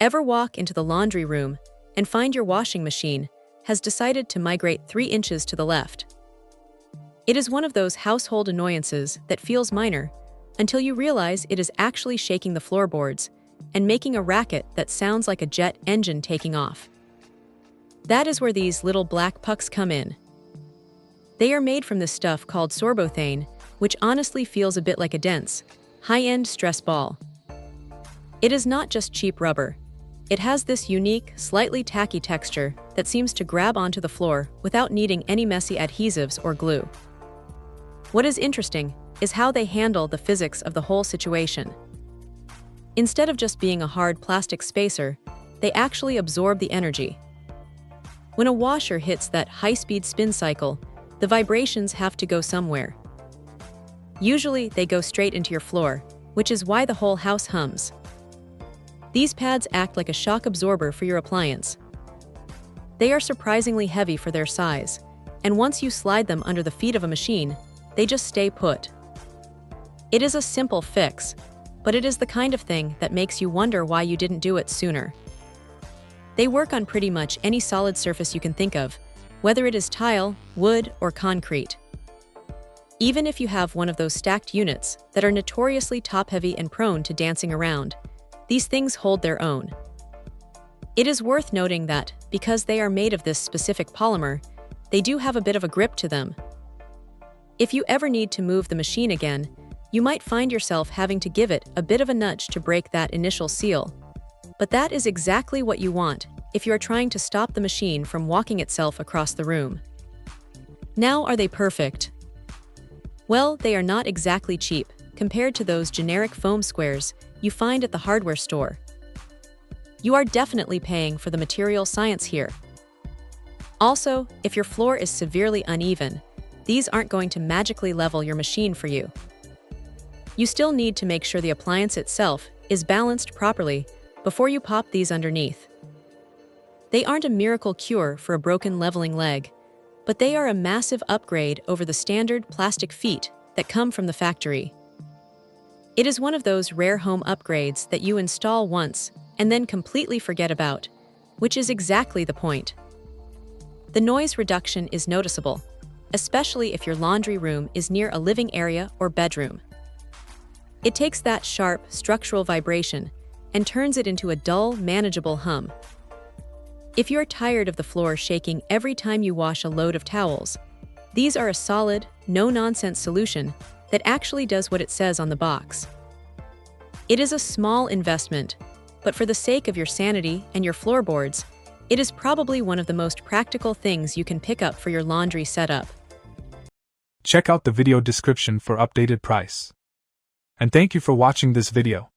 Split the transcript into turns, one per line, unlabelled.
Ever walk into the laundry room and find your washing machine has decided to migrate 3 inches to the left? It is one of those household annoyances that feels minor until you realize it is actually shaking the floorboards and making a racket that sounds like a jet engine taking off. That is where these little black pucks come in. They are made from this stuff called sorbothane, which honestly feels a bit like a dense, high-end stress ball. It is not just cheap rubber. It has this unique, slightly tacky texture that seems to grab onto the floor without needing any messy adhesives or glue. What is interesting is how they handle the physics of the whole situation. Instead of just being a hard plastic spacer, they actually absorb the energy. When a washer hits that high-speed spin cycle, the vibrations have to go somewhere. Usually, they go straight into your floor, which is why the whole house hums. These pads act like a shock absorber for your appliance. They are surprisingly heavy for their size, and once you slide them under the feet of a machine, they just stay put. It is a simple fix, but it is the kind of thing that makes you wonder why you didn't do it sooner. They work on pretty much any solid surface you can think of, whether it is tile, wood, or concrete. Even if you have one of those stacked units that are notoriously top-heavy and prone to dancing around, these things hold their own. It is worth noting that, because they are made of this specific polymer, they do have a bit of a grip to them. If you ever need to move the machine again, you might find yourself having to give it a bit of a nudge to break that initial seal. But that is exactly what you want if you are trying to stop the machine from walking itself across the room. Now, are they perfect? Well, they are not exactly cheap compared to those generic foam squares you find at the hardware store. You are definitely paying for the material science here. Also, if your floor is severely uneven, these aren't going to magically level your machine for you. You still need to make sure the appliance itself is balanced properly before you pop these underneath. They aren't a miracle cure for a broken leveling leg, but they are a massive upgrade over the standard plastic feet that come from the factory. It is one of those rare home upgrades that you install once and then completely forget about, which is exactly the point. The noise reduction is noticeable, especially if your laundry room is near a living area or bedroom. It takes that sharp, structural vibration and turns it into a dull, manageable hum. If you're tired of the floor shaking every time you wash a load of towels, these are a solid, no-nonsense solution that actually does what it says on the box. It is a small investment, but for the sake of your sanity and your floorboards, it is probably one of the most practical things you can pick up for your laundry setup.
Check out the video description for updated price. And thank you for watching this video.